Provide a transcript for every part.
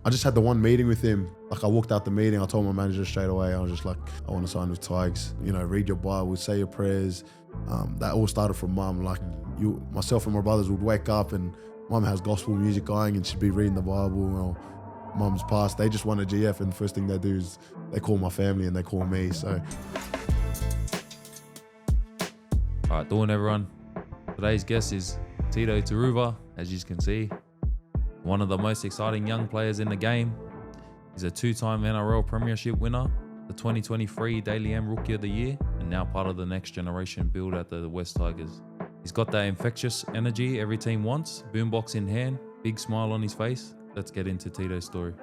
I just had the one meeting with him. Like I walked out the meeting, I told my manager straight away, I was just like, I want to sign with Tigers. You know, read your Bible, say your prayers. That all started from mum. Like myself and my brothers would wake up and mum has gospel music going and she'd be reading the Bible. Or mum's passed, they just won a GF and the first thing they do is they call my family and they call me. So. All right, doing everyone. Today's guest is Tito Turuva, as you can see. One of the most exciting young players in the game. He's a two-time NRL premiership winner, the 2023 Daily M Rookie of the Year, and now part of the next generation build at the West Tigers. He's got that infectious energy every team wants, boombox in hand, big smile on his face. Let's get into Tito's story.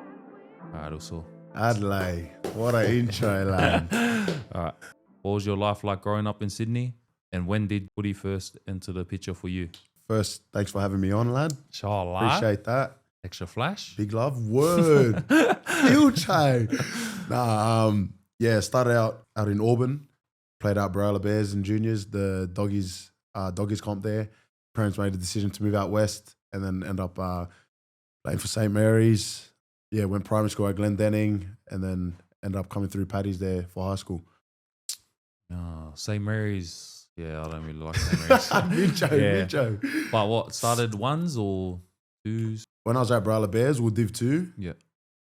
All right, also. Adelaide, what an intro, lad. All right. What was your life like growing up in Sydney? And when did footy first enter the picture for you? First, thanks for having me on, lad. Sure, Appreciate that. Extra flash. Big love. Word. Huge. Started out in Auburn. Played out Barella Bears and juniors, the doggies comp there. Parents made a decision to move out west and then end up playing for St. Mary's. Yeah, went primary school at Glendenning and then ended up coming through Paddy's there for high school. St. Mary's. Yeah, I don't really like St. Mary's. Me too. But what, started ones or twos? When I was at Barella Bears, we were Div 2. Yeah.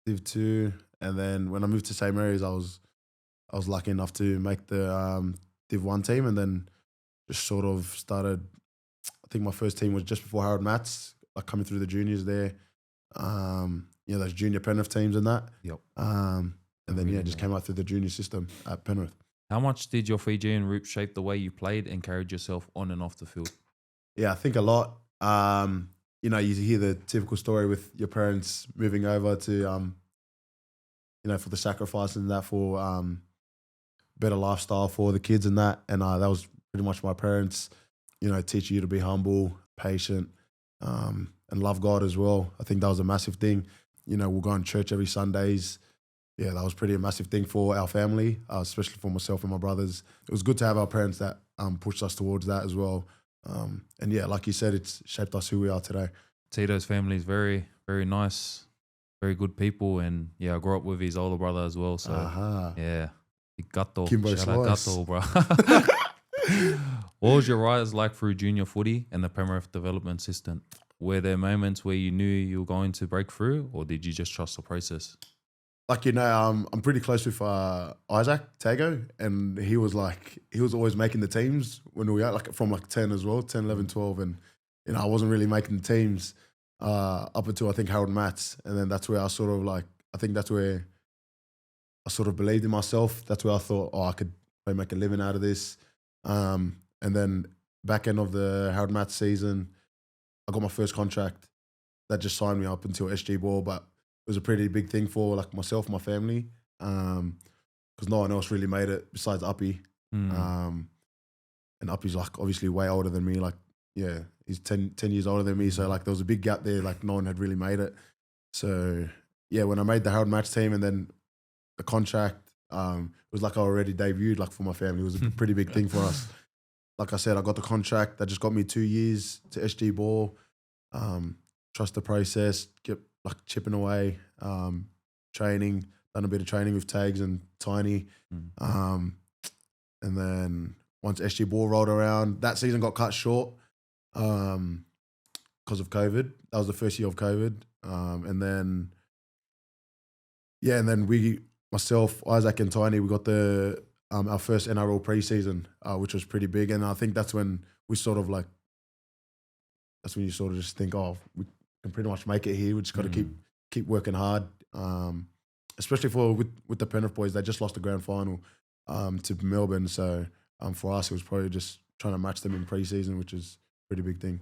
Div 2. And then when I moved to St. Mary's, I was lucky enough to make the Div 1 team and then just sort of started, I think my first team was just before Harold Matts, like coming through the juniors there. Those junior Penrith teams and that. Yep. And then, just came out through the junior system at Penrith. How much did your Fijian roots shape the way you played and carried yourself on and off the field? Yeah, I think a lot. You hear the typical story with your parents moving over to, for the sacrifice and that for better lifestyle for the kids and that. And that was pretty much my parents, teaching you to be humble, patient, and love God as well. I think that was a massive thing. We'll go to church every Sundays. Yeah, that was pretty a massive thing for our family, especially for myself and my brothers. It was good to have our parents that pushed us towards that as well. Like you said, it's shaped us who we are today. Tito's family is very, very nice, very good people. And yeah, I grew up with his older brother as well. So yeah, Gato. Kimbo Shout out Gato, bro. What was your rise like through junior footy and the Penrith development system? Were there moments where you knew you were going to break through, or did you just trust the process? I'm pretty close with Isaac Tago, and he was always making the teams when we were from 10 as well, 10, 11, 12. And, I wasn't really making the teams up until I think Harold Matts. And then that's where I sort of I think that's where I sort of believed in myself. That's where I thought, I could make a living out of this. And then back end of the Harold Matts season, I got my first contract. That just signed me up until SG Ball, but it was a pretty big thing for myself, my family, because no one else really made it besides Uppy. And Uppy's obviously way older than me. He's 10 years older than me. So there was a big gap there. No one had really made it. So yeah, when I made the Harold Match team and then the contract, it was I already debuted for my family. It was a pretty big thing for us. Like I said, I got the contract. That just got me 2 years to SG Ball. Trust the process, kept chipping away, training, done a bit of training with Tags and Tiny. And then once SG Ball rolled around, that season got cut short because of COVID. That was the first year of COVID. And then we, myself, Isaac and Tiny, we got our first NRL preseason, which was pretty big. And I think that's when we sort of that's when you sort of just think, we can pretty much make it here. We just got to keep working hard, especially with the Penrith boys. They just lost the grand final to Melbourne. So for us, it was probably just trying to match them in pre-season, which is a pretty big thing.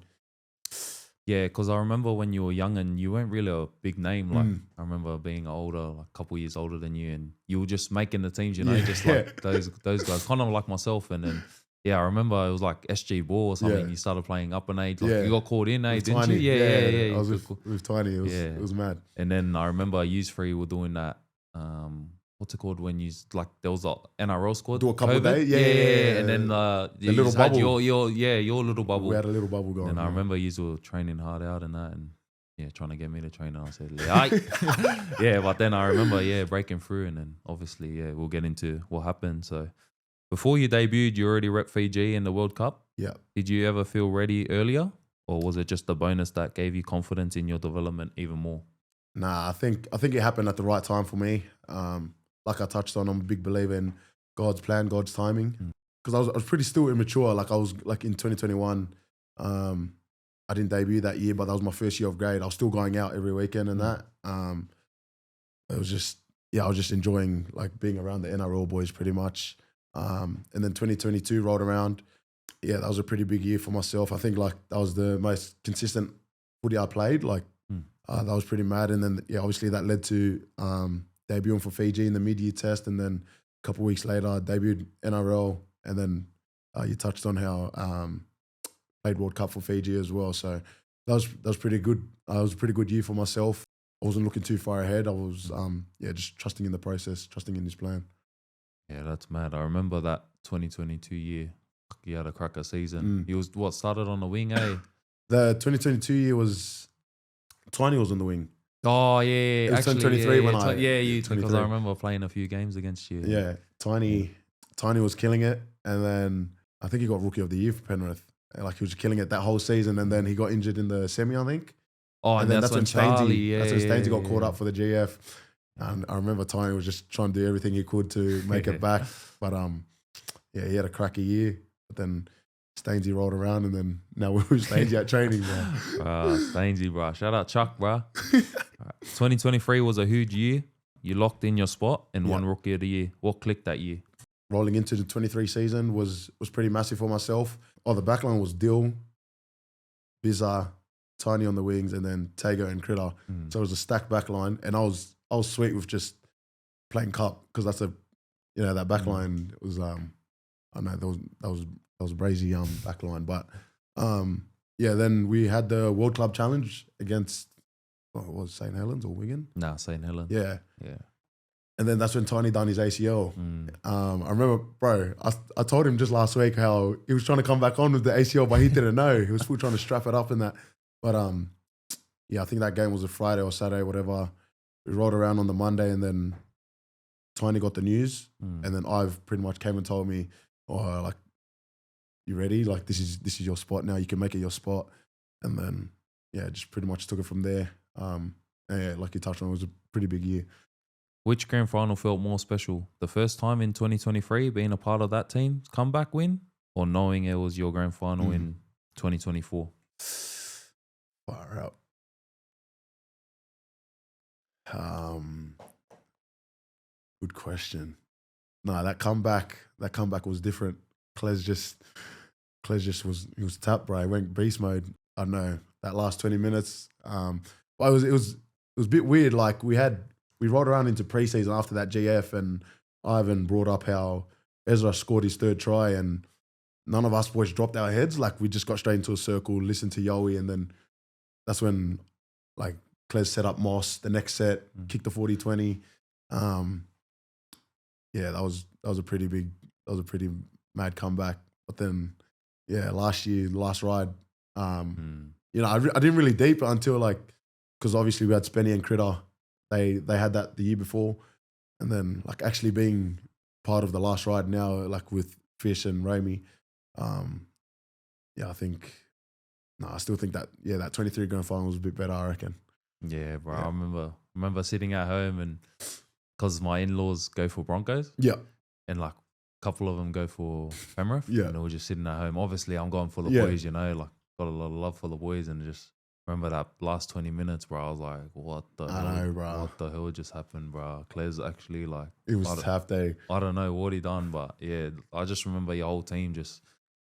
Yeah, because I remember when you were young and you weren't really a big name. I remember being older, a couple years older than you, and you were just making the teams, those guys, kind of like myself. And then, I remember it was SG Ball or something. You started playing up and age. You got called in, didn't Tiny. you? Yeah. I was with Tiny. It was mad. And then I remember you three were doing that. What's it called when you there was a NRL squad? Do a couple of days, yeah. And then you little just bubble. had your little bubble. We had a little bubble going. And I remember you were training hard out and that. And trying to get me to train. And I said, yeah, but then I remember, breaking through, and then obviously, we'll get into what happened. So before you debuted, you already rep Fiji in the World Cup. Yeah. Did you ever feel ready earlier, or was it just a bonus that gave you confidence in your development even more? Nah, I think it happened at the right time for me. Like I touched on, I'm a big believer in God's plan, God's timing. Because I was pretty still immature. Like I was like in 2021, I didn't debut that year, but that was my first year of grade. I was still going out every weekend and that. It was just, I was just enjoying like being around the NRL boys pretty much. And then 2022 rolled around. Yeah, that was a pretty big year for myself. I think like that was the most consistent footy I played. Like that was pretty mad. And then obviously that led to debuting for Fiji in the mid-year test. And then a couple of weeks later, I debuted NRL. And then you touched on how played World Cup for Fiji as well. So that was pretty good. It was a pretty good year for myself. I wasn't looking too far ahead. I was just trusting in the process, trusting in his plan. Yeah, that's mad. I remember that 2022 year. You had a cracker season. He was started on the wing, eh? The 2022 year was Tiny was on the wing. Oh yeah, it was actually 2023 when because I remember playing a few games against you. Yeah, Tiny was killing it, and then I think he got Rookie of the Year for Penrith. Like he was killing it that whole season, and then he got injured in the semi, I think. Oh, and then that's when Stainsy got caught up for the GF. And I remember Tiny was just trying to do everything he could to make it back. But he had a cracker year. But then Stainsy rolled around, and then now we're with Stainsy at training, bro. Stainsy, bro. Shout out Chuck, bro. 2023 was a huge year. You locked in your spot and won Rookie of the Year. What clicked that year? Rolling into the 23 season was pretty massive for myself. The backline was Dill, Bizarre, Tiny on the wings, and then Tago and Critter. So it was a stacked backline, and I was sweet with just playing cup because that's that backline was I know that was a brazy backline, but then we had the World Club Challenge against what was it, St Helens or Wigan? Nah, St Helens. Yeah. And then that's when Tiny done his ACL. I remember, bro, I told him just last week how he was trying to come back on with the ACL, but he didn't know. He was still trying to strap it up and that. But I think that game was a Friday or Saturday, whatever. We rolled around on the Monday, and then Tiny got the news, and then I've pretty much came and told me, like, you ready? Like, this is your spot now. You can make it your spot. And then, just pretty much took it from there. And like you touched on, it was a pretty big year. Which grand final felt more special? The first time in 2023 being a part of that team's comeback win, or knowing it was your grand final in 2024? Far out. Good question. No, that comeback was different. Kles just was tapped, bro. He went beast mode. I don't know, that last 20 minutes. But it was a bit weird. Like we rolled around into preseason after that GF, and Ivan brought up how Ezra scored his third try, and none of us boys dropped our heads. Like we just got straight into a circle, listened to Yowie, and then that's when like Kles set up Moss the next set, kicked the 40-20. That was a pretty mad comeback. But then last year, the last ride, I didn't really deep it until like, because obviously we had Spenny and Critter. They had that the year before, and then like actually being part of the last ride now, like with Fish and Ramey, I still think that that 23 grand final was a bit better, I reckon. Yeah, bro. I remember sitting at home, and because my in-laws go for Broncos, and like a couple of them go for Penrith, and we're just sitting at home. Obviously, I'm going for the boys, like got a lot of love for the boys, and just remember that last 20 minutes, bro. I was like, what the hell just happened, bro? Claire's actually like, it was half day. I don't know what he done, but I just remember your whole team just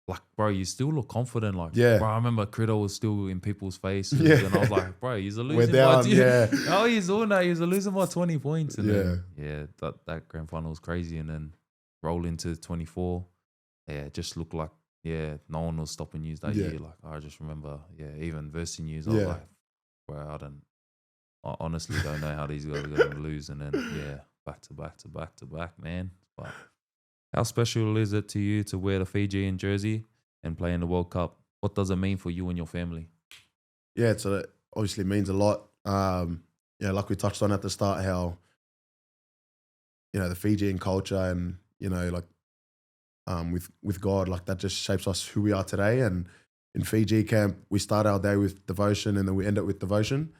like, bro, you still look confident. Like, bro, I remember Critter was still in people's faces, and I was like, bro, he's a losing. We're down, he's doing that. He's a losing by 20 points, and then, that grand final was crazy, and then roll into 24. It just looked like. No one was stopping you that year. Like I just remember, even versing news, I was like, bro, I honestly don't know how these guys are going to lose. And then, back to back, man. But how special is it to you to wear the Fijian jersey and play in the World Cup? What does it mean for you and your family? Yeah, so obviously means a lot. Like we touched on at the start, how the Fijian culture and with God, like that just shapes us who we are today. And in Fiji camp, we start our day with devotion and then we end it with devotion,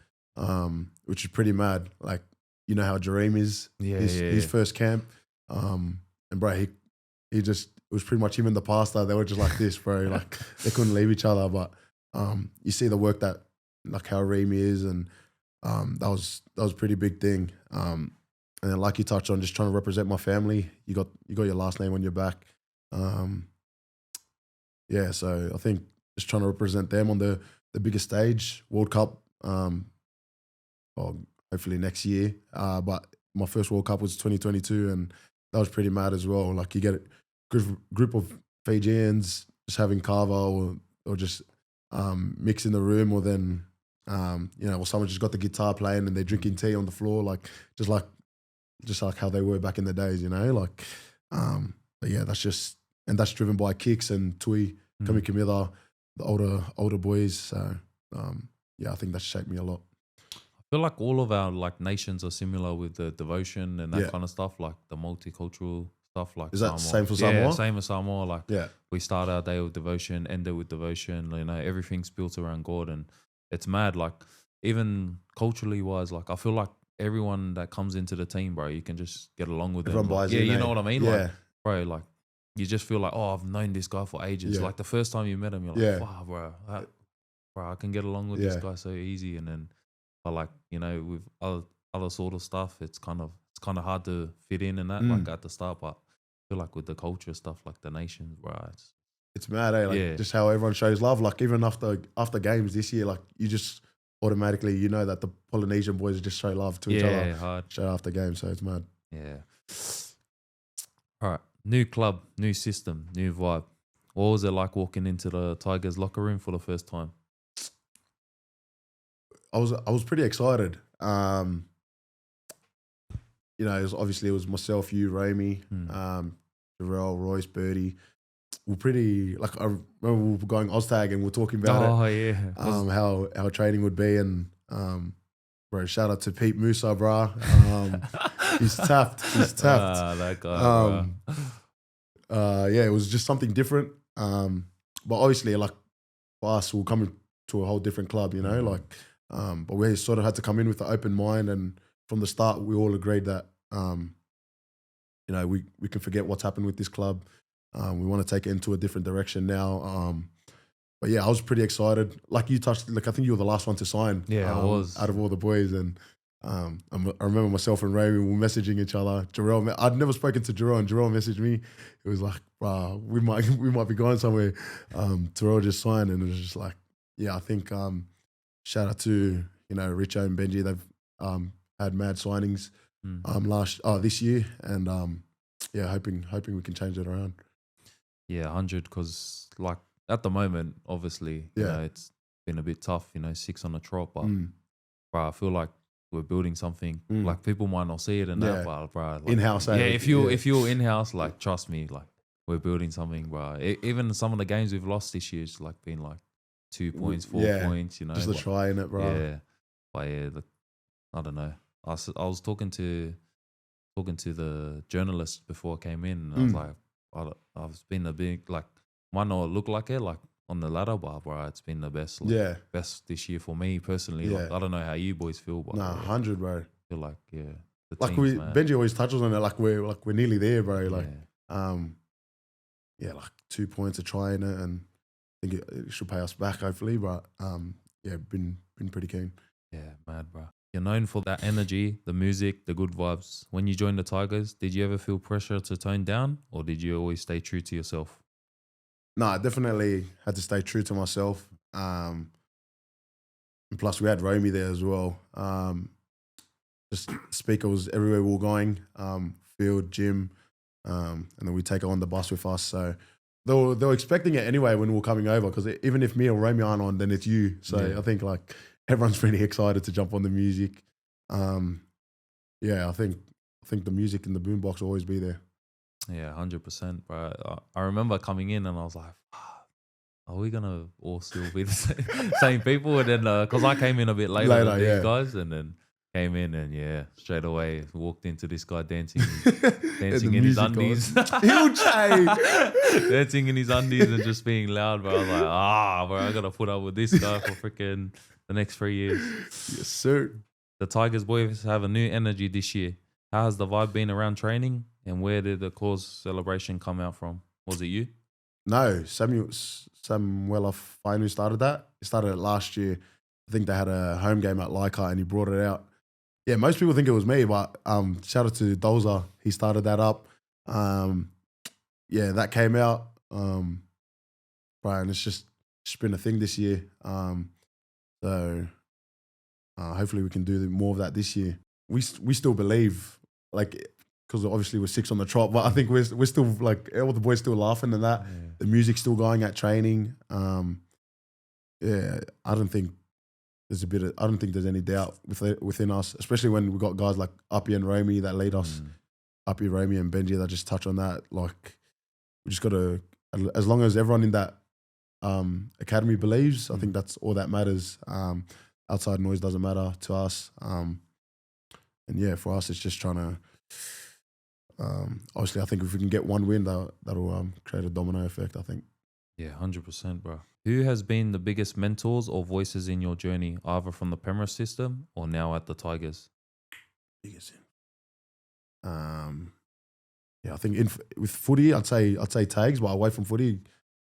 which is pretty mad. Like, you know how Jareem is, his first camp. And bro, he just, it was pretty much him and the pastor. They were just like this, bro. Like they couldn't leave each other. But you see the work that like how Reem is, and that was a pretty big thing. And then like you touched on, just trying to represent my family. You got your last name on your back. So I think just trying to represent them on the biggest stage, World Cup, hopefully next year. But my first World Cup was 2022, and that was pretty mad as well. Like you get a good group of Fijians just having kava or just mix in the room, or then or someone just got the guitar playing and they're drinking tea on the floor, like just like how they were back in the days, But yeah, that's driven by Kicks and Tui, Kami Kamila, the older boys. So I think that shaped me a lot. I feel like all of our like nations are similar with the devotion and that kind of stuff, like the multicultural stuff. Like, is that Samoa. Same for Samoa? Yeah, same as Samoa. Like, we start our day with devotion, end it with devotion. Everything's built around God, and it's mad. Like, even culturally wise, like I feel like everyone that comes into the team, bro, you can just get along with Everyone them. buys like, in, you know what I mean? Yeah. Like, bro, like you just feel like, oh, I've known this guy for ages. Yeah. Like the first time you met him, you're like, wow, bro, I can get along with this guy so easy. And then, but like, with other sort of stuff, it's kind of hard to fit in and that, like at the start. But I feel like with the culture stuff, like the nations, bro, it's mad, eh? Like just how everyone shows love. Like even after games this year, like you just automatically that the Polynesian boys just show love to each other. Hard. Show after games, so it's mad. Yeah. All right. New club, new system, new vibe. What was it like walking into the Tigers locker room for the first time? I was pretty excited. It was myself, you, Ramey, Terrell, Royce, Birdie. We're pretty, like, I remember we were going Oztag and we were talking about how training would be, and bro, shout out to Pete Musa, bro. He's tapped. That guy, it was just something different. But obviously, like for us, we're coming to a whole different club, but we sort of had to come in with an open mind, and from the start, we all agreed that we can forget what's happened with this club. We want to take it into a different direction now. But yeah, I was pretty excited. Like you touched, like I think you were the last one to sign. Yeah, I was. Out of all the boys. And I remember myself and Ray, we were messaging each other. Jarrell, I'd never spoken to Jarrell, and Jarrell messaged me. It was like, we might be going somewhere. Terrell just signed, and it was just like, I think shout out to Richo and Benji. They've had mad signings this year, and hoping we can change it around. Yeah, 100. Because like at the moment, obviously, it's been a bit tough. 6 on the trot, but bro, I feel like we're building something. Like people might not see it in that, but bro, like, in-house. If you're in-house, like trust me, like we're building something, bro. Even some of the games we've lost this year, it's like been like 2 points, 4 points. Just the try in it, bro. Yeah, but I don't know. I was talking to the journalist before I came in, and I was like, I've been a big, like, might not look like it, like on the ladder bar, bro. It's been the best, best this year for me personally. Like, I don't know how you boys feel, but 100, bro. I feel like the like teams, Benji always touches on it, like we're nearly there, bro. Like, like 2 points a try in it, and I think it should pay us back hopefully. But been pretty keen. Yeah, mad, bro. You're known for that energy, the music, the good vibes. When you joined the Tigers, did you ever feel pressure to tone down, or did you always stay true to yourself? No, I definitely had to stay true to myself. And plus, we had Romy there as well. Just speaker was everywhere we were going, field, gym, and then we take her on the bus with us. So they were expecting it anyway when we were coming over, because even if me or Romy aren't on, then it's you. So I think like everyone's really excited to jump on the music. I think the music in the boombox will always be there. Yeah, 100%, bro. I remember coming in and I was like, are we gonna all still be the same people? And then because I came in a bit later than these guys, and then came in and straight away walked into this guy dancing in his undies. He'll change. Dancing in his undies and just being loud, bro. I was like, bro, I gotta put up with this guy for freaking the next 3 years. Yes, sir. The Tigers boys have a new energy this year. How has the vibe been around training, and where did the cause celebration come out from? Was it you? No, Samuel Fine who started that. He started it last year. I think they had a home game at Leichhardt and he brought it out. Yeah, most people think it was me, but shout out to Dozer. He started that up. That came out. And it's just been a thing this year. So hopefully we can do more of that this year. We still believe, like, because obviously we're 6 on the trot, but I think we're still, like, all the boys still laughing and that. Yeah. The music's still going at training. I don't think there's any doubt within us, especially when we got guys like Uppy and Romy that lead us. Uppy, Romy and Benji that just touch on that. Like, we just got to, as long as everyone in that academy believes, I think that's all that matters. Outside noise doesn't matter to us. For us, it's just trying to, obviously, I think if we can get one win, that'll create a domino effect, I think. Yeah, 100%, bro. Who has been the biggest mentors or voices in your journey, either from the Penrith system or now at the Tigers? I think with footy, I'd say Tags, but away from footy,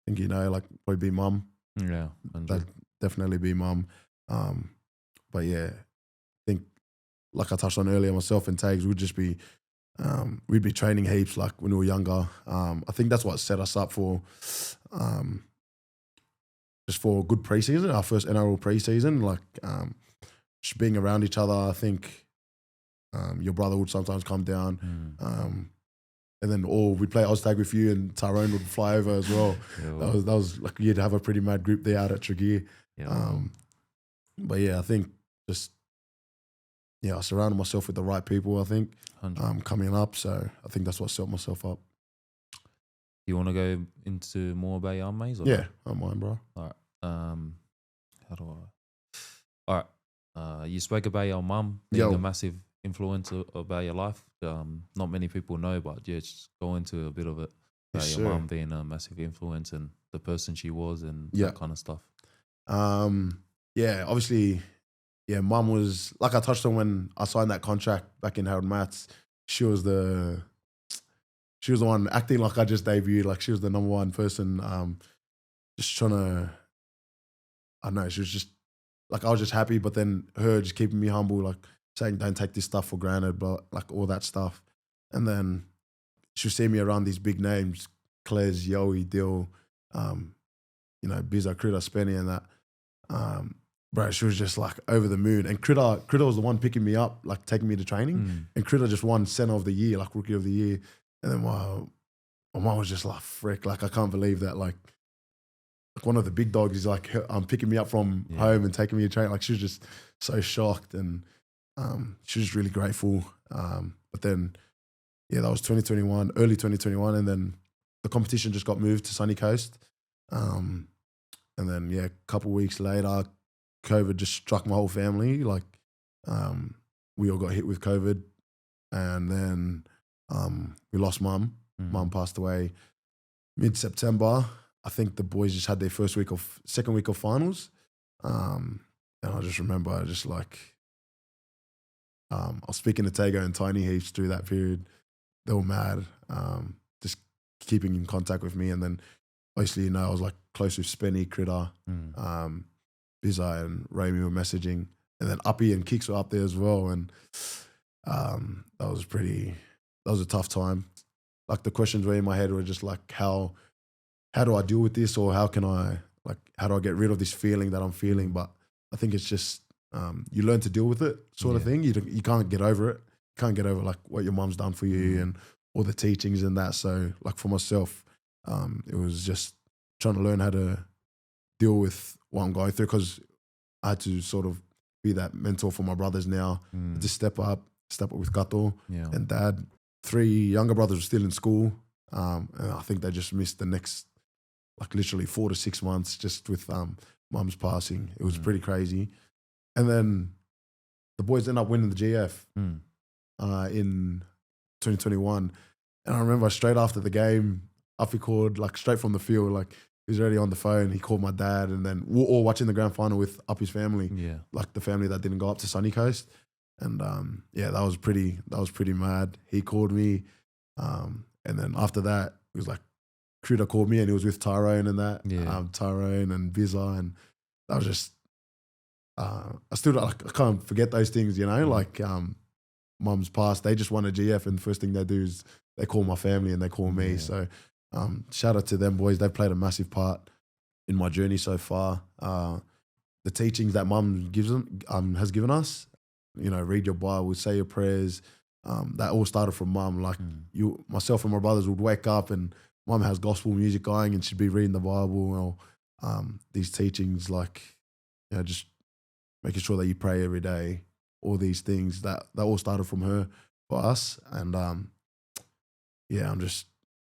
I think, probably be Mum. Yeah, that'd definitely be Mum. I think, like I touched on earlier, myself and Tags would just be, we'd be training heaps like when we were younger. I think that's what set us up for, just for a good preseason, our first NRL preseason. Like, just being around each other. I think your brother would sometimes come down, and then we'd play Oztag with you, and Tyrone would fly over as well. That was like, you'd have a pretty mad group there out at Tregear. I think just. Yeah, I surrounded myself with the right people, I think, coming up. So I think that's what set myself up. You want to go into more about your mates? Yeah, I don't mind, bro. All right. How do I? All right. You spoke about your mum being a massive influence about your life. Not many people know, but just go into a bit of it. About your mum being a massive influence and the person she was and that kind of stuff. Obviously... Yeah, Mum was, like I touched on when I signed that contract back in Harold Matts, she was the one acting like I just debuted, like she was the number one person, just trying to, I don't know, she was just, like I was just happy, but then her just keeping me humble, like saying don't take this stuff for granted, but like all that stuff. And then she would see me around these big names, Kles, Yowie, Dill, Bizza, Critter, Spenny and that. Bro, she was just like over the moon. And Critter was the one picking me up, like taking me to training. And Critter just won Centre of the Year, like Rookie of the Year. And then my mom was just like, frick, like I can't believe that. Like one of the big dogs is like picking me up from home and taking me to training. Like she was just so shocked and she was just really grateful. But then, that was 2021, early 2021. And then the competition just got moved to Sunny Coast. And then, a couple of weeks later, COVID just struck my whole family. Like, we all got hit with COVID, and then we lost Mum. Mum passed away mid-September. I think the boys just had their second week of finals, and I just remember, I was speaking to Tago and Tiny heaps through that period. They were mad, just keeping in contact with me, and then obviously, I was like close with Spenny, Critter. Bizai and Ramy were messaging, and then Uppy and Kicks were up there as well, and that was a tough time. Like the questions were in my head were just like, how do I deal with this, or how do I get rid of this feeling that I'm feeling? But I think it's just you learn to deal with it, sort of thing. You can't get over it. You can't get over like what your mum's done for you and all the teachings and that. So like for myself, it was just trying to learn how to deal with what I'm going through, because I had to sort of be that mentor for my brothers now. To step up with Kato and Dad. 3 younger brothers were still in school, and I think they just missed the next like literally 4 to 6 months just with mum's passing. It was pretty crazy. And then the boys ended up winning the GF in 2021. And I remember straight after the game, Uppy called, like straight from the field, like he was already on the phone. He called my dad, and then we were all watching the grand final with Uppy's family, like the family that didn't go up to Sunny Coast. And that was pretty mad. He called me, and then after that, it was like Cruder called me, and he was with Tyrone and that, Tyrone and Bizza, and that was just. I can't forget those things, you know. Like mum's passed, they just won a GF, and the first thing they do is they call my family and they call me. So shout out to them boys. They've played a massive part in my journey so far. The teachings that mum has given us, you know, read your Bible, say your prayers. That all started from mum. Like myself and my brothers would wake up and mum has gospel music going and she'd be reading the Bible or these teachings, like, you know, just making sure that you pray every day. All these things that all started from her for us. And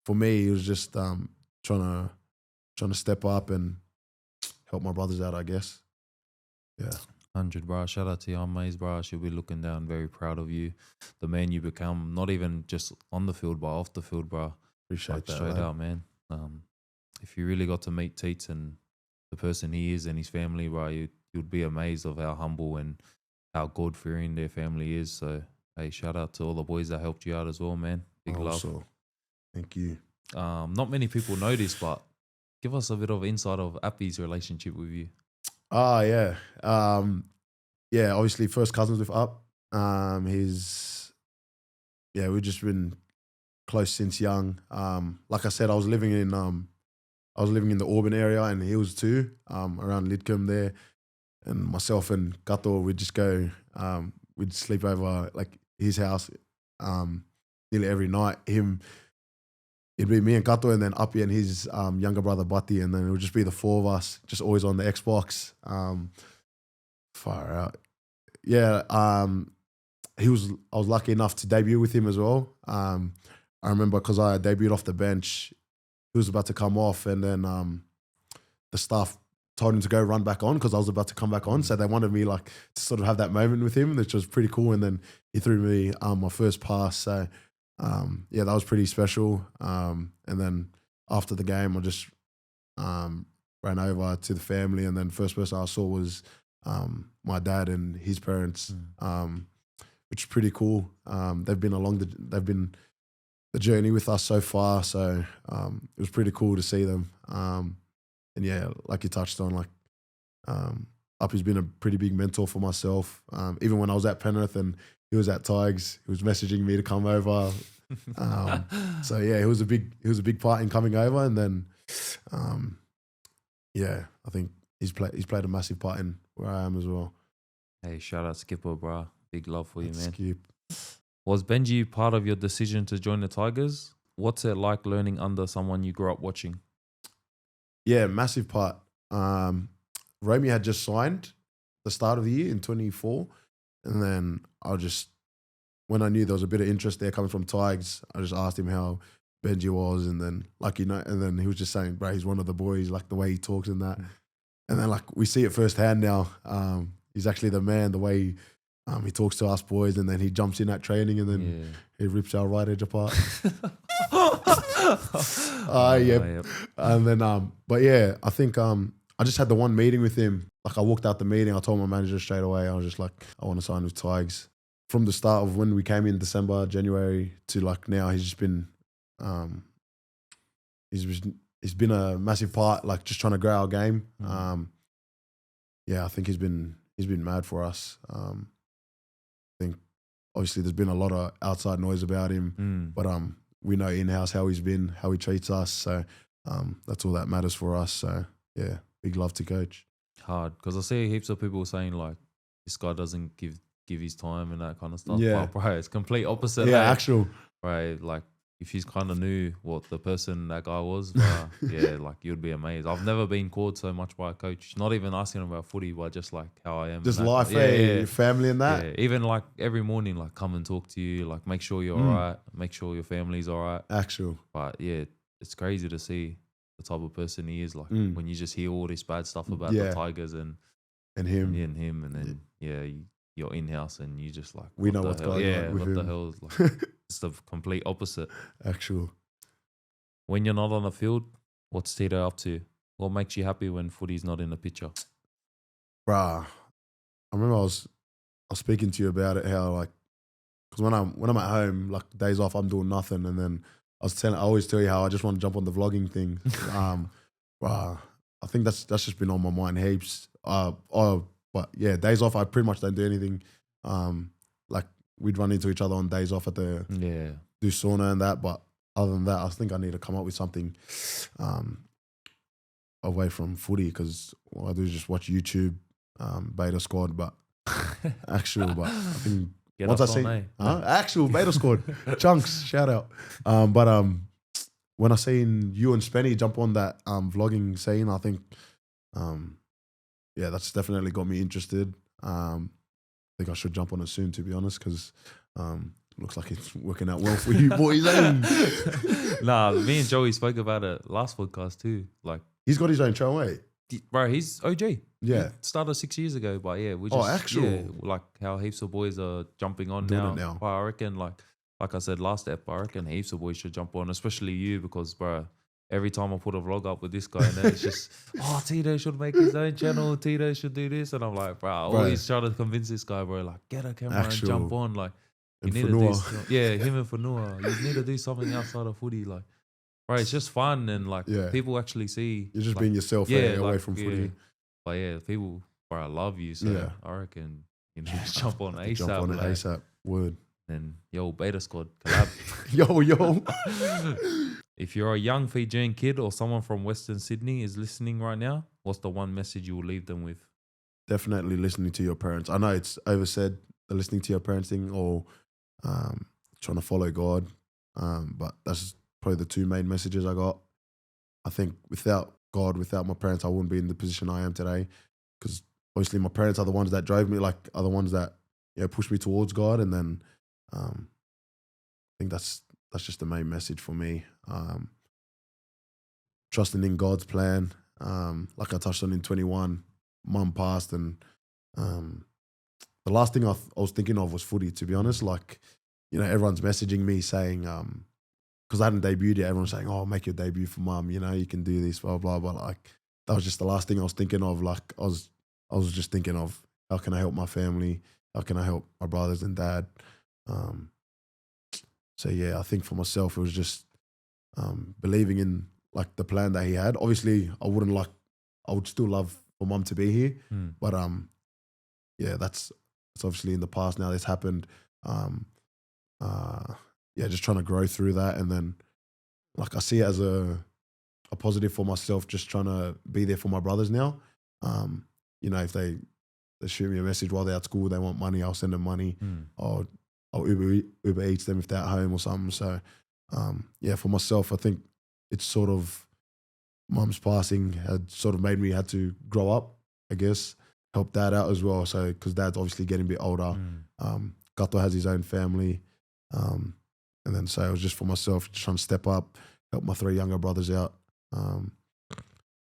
for me, it was just trying to step up and help my brothers out, I guess. Yeah. 100, bro. Shout out to your mates, bro. She'll be looking down, very proud of you. The man you become, not even just on the field, but off the field, bro. Appreciate that. Straight out, man. If you really got to meet Teets and the person he is and his family, bro, you'd be amazed of how humble and how God-fearing their family is. So, hey, shout out to all the boys that helped you out as well, man. Big love. Thank you. Not many people know this, but give us a bit of insight of Appy's relationship with you. Yeah. Obviously first cousins with Up. We've just been close since young. Like I said, I was living in the Auburn area, and he was too, around Lidcombe there. And myself and Kato, we'd just go, we'd sleep over like his house nearly every night. It'd be me and Kato, and then Uppy and his younger brother Bati, and then it would just be the four of us, just always on the Xbox. Far out. Yeah, I was lucky enough to debut with him as well. I remember because I debuted off the bench, he was about to come off, and then the staff told him to go run back on because I was about to come back on. So they wanted me like to sort of have that moment with him, which was pretty cool. And then he threw me my first pass. So that was pretty special. And then after the game, I just ran over to the family, and then first person I saw was my dad and his parents, which is pretty cool. They've been the journey with us so far. So it was pretty cool to see them. And yeah, like you touched on, like Uppy's been a pretty big mentor for myself. Even when I was at Penrith and he was at Tigers, he was messaging me to come over. So yeah, he was a big part in coming over. And then I think he's played a massive part in where I am as well. Hey, shout out Skipper, bro. Big love for you, man. Skip. Was Benji part of your decision to join the Tigers? What's it like learning under someone you grew up watching? Yeah, massive part. Romy had just signed the start of the year in 24. And then when I knew there was a bit of interest there coming from Tigers, I just asked him how Benji was. And then, and then he was just saying, bro, he's one of the boys, like the way he talks and that. And then, like, we see it firsthand now. He's actually the man, the way he talks to us boys, and then he jumps in at training, and then he rips our right edge apart. Yep. And then, but yeah, I think I just had the one meeting with him. Like, I walked out the meeting, I told my manager straight away, I was just like, I want to sign with Tigers. From the start of when we came in December, January to like now, he's just been, he's been a massive part, like just trying to grow our game. I think he's been mad for us. I think obviously there's been a lot of outside noise about him, but we know in-house how he's been, how he treats us. So that's all that matters for us. So yeah, big love to coach. Hard, because I see heaps of people saying like this guy doesn't give his time and that kind of stuff. Yeah, but bro, it's complete opposite. Yeah, actual. Right, like if he's kind of knew what the person that guy was, yeah, like you'd be amazed. I've never been called so much by a coach. Not even asking about footy, but just like how I am. Just life, your family and that. Yeah, even like every morning, like come and talk to you, like make sure you're all right, make sure your family's all right. Actual. But yeah, it's crazy to see the type of person he is. Like when you just hear all this bad stuff about Yeah. the Tigers and him. and then you're in house and you just like We what know the what's hell? going Yeah, on with what him. the hell is like? It's the complete opposite. Actual. When you're not on the field, what's Tito up to? What makes you happy when footy's not in the picture? Bruh, I remember I was speaking to you about it, how like, because when I'm at home, like days off, I'm doing nothing, and then I always tell you how I just want to jump on the vlogging thing. Bruh, I think that's just been on my mind heaps. But yeah, days off, I pretty much don't do anything. Like we'd run into each other on days off at the do sauna and that, but other than that, I think I need to come up with something away from footy, because all I do is just watch YouTube, Beta Squad, but actual, but I think Get once I us see on, actual Beta Squad, Chunks, shout out. When I seen you and Spenny jump on that vlogging scene, I think, that's definitely got me interested. I think I should jump on it soon, to be honest, because looks like it's working out well for you boys. Nah, me and Joey spoke about it last podcast too. Like he's got his own show, eh? bro, he's OG. Yeah. He started 6 years ago, but yeah, we just like how heaps of boys are jumping on Doing now. it now. But I reckon like I said last ep, I reckon heaps of boys should jump on, especially you, because bro, every time I put a vlog up with this guy and then it's just, Tito should make his own channel, Tito should do this, and I'm like, bro, I always try to convince this guy, bro, like get a camera and jump on, like you need to do him and Fanua. You need to do something outside of footy, like. Right, it's just fun and like people actually see you're just like, being yourself away from footy. But yeah, people I love you, so I reckon just jump on ASAP. Jump on it ASAP. Word. And Beta Squad collab. yo. If you're a young Fijian kid or someone from Western Sydney is listening right now, what's the one message you will leave them with? Definitely listening to your parents. I know it's oversaid, the listening to your parents thing, or trying to follow God, but that's probably the two main messages I got. I think without God, without my parents, I wouldn't be in the position I am today, because obviously my parents are the ones that drove me, like are the ones that pushed me towards God, and then I think that's just the main message for me. Trusting in God's plan. Like I touched on in 21, mum passed, and the last thing I was thinking of was footy, to be honest. Like, everyone's messaging me saying, because I hadn't debuted yet, everyone's saying, "Oh, make your debut for mum, you can do this, blah, blah, blah." Like, that was just the last thing I was thinking of. Like, I was just thinking of, how can I help my family? How can I help my brothers and dad? So yeah, I think for myself, it was just believing in like the plan that he had. Obviously, I would still love for mum to be here, but that's obviously in the past now. This happened. Just trying to grow through that, and then like I see it as a positive for myself, just trying to be there for my brothers now. If they shoot me a message while they're at school, they want money, I'll send them money. I'll Uber Eats them if they're at home or something. So for myself, I think it's sort of mum's passing had sort of made me had to grow up, I guess, help dad out as well. So because dad's obviously getting a bit older. Kato has his own family. And then so it was just for myself, just trying to step up, help my 3 younger brothers out.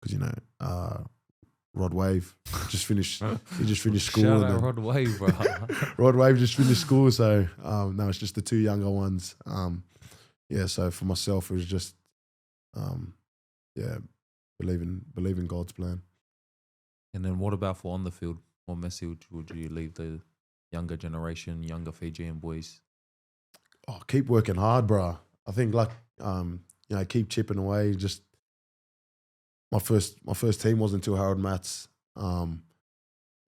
Because, Rod Wave just finished, he just finished school. Shout out Rod Wave, bro. Rod Wave just finished school, so now it's just the 2 younger ones. So for myself, it was just, believe in God's plan. And then what about for on the field? What message would you leave the younger generation, younger Fijian boys? Oh, keep working hard, bro. I think keep chipping away. Just my first team wasn't until Harold Mats, and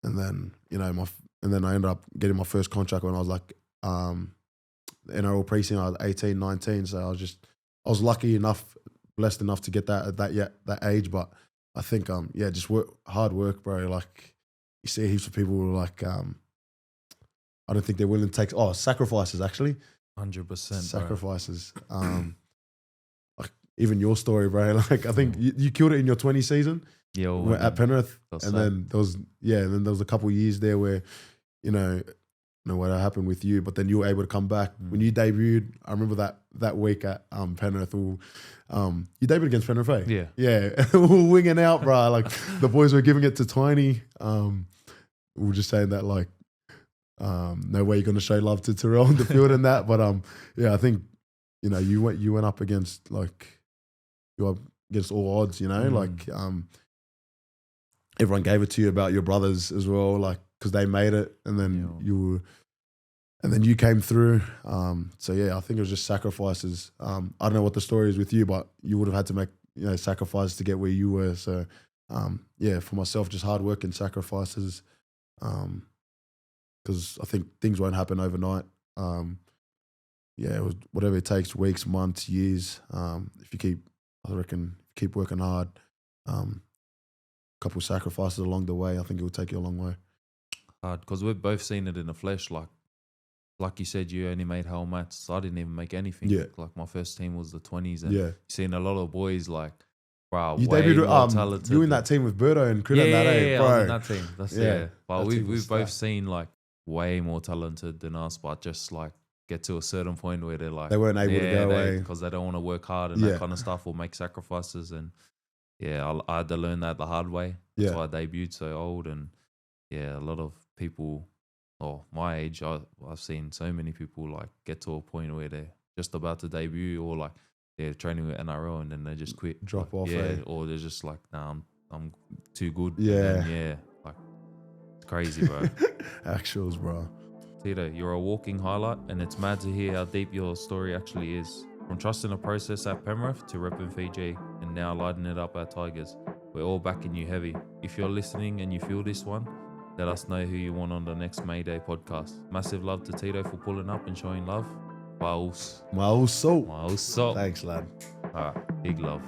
then I ended up getting my first contract when I was like the NRL precinct. I was 18, 19, so I was lucky enough, blessed enough to get that at that age. But I think just hard work, bro. Like you see heaps of people who are like I don't think they're willing to take sacrifices actually. 100%. Sacrifices. Like even your story, bro. Like I think you killed it in your 20 season. At Penrith, and then there was a couple of years there where, know what happened with you, but then you were able to come back. When you debuted, I remember that week at Penrith, you debuted against Penrith, eh? Yeah. Yeah, we were winging out, bro. Like the boys were giving it to Tiny. We were just saying that like, no way you're going to show love to Terrell in the field and that. But yeah, I think, you know, you went up against like, you were against all odds, you know, like everyone gave it to you about your brothers as well, like, because they made it, and then you came through. So yeah, I think it was just sacrifices. I don't know what the story is with you, but you would have had to make, you know, sacrifices to get where you were. So yeah, for myself, just hard work and sacrifices. Because I think things won't happen overnight. Yeah, it was whatever it takes, weeks, months, years. If you keep working hard, couple sacrifices along the way, I think it will take you a long way. Hard, because we've both seen it in the flesh. Like you said, you only made whole mats. I didn't even make anything. Yeah. Like my first team was the 20s, and Yeah. you've seen a lot of boys like, wow, You way debuted more talented. you in that team with Birdo and Crit and that, yeah, bro. I was in that team. That's Yeah, But that team was we've both stacked. seen like way more talented than us, but just like get to a certain point where they're like, They weren't able to go away. because they don't want to work hard and that kind of stuff, or make sacrifices. And yeah, I had to learn that the hard way. That's why I debuted so old. And yeah, a lot of people, my age, I've seen so many people like get to a point where they're just about to debut, or like they're training with NRL and then they just quit, Drop off, or they're just like, nah, I'm too good. Yeah. And then, like it's crazy, bro. Actuals, bro. Tito, you're a walking highlight, and it's mad to hear how deep your story actually is. From trusting the process at Penrith to repping Fiji, and now lighting it up at Tigers. We're all backing you heavy. If you're listening and you feel this one, let us know who you want on the next Mayday podcast. Massive love to Tito for pulling up and showing love. Maus salt. Maus salt. Thanks, lad. All right, big love.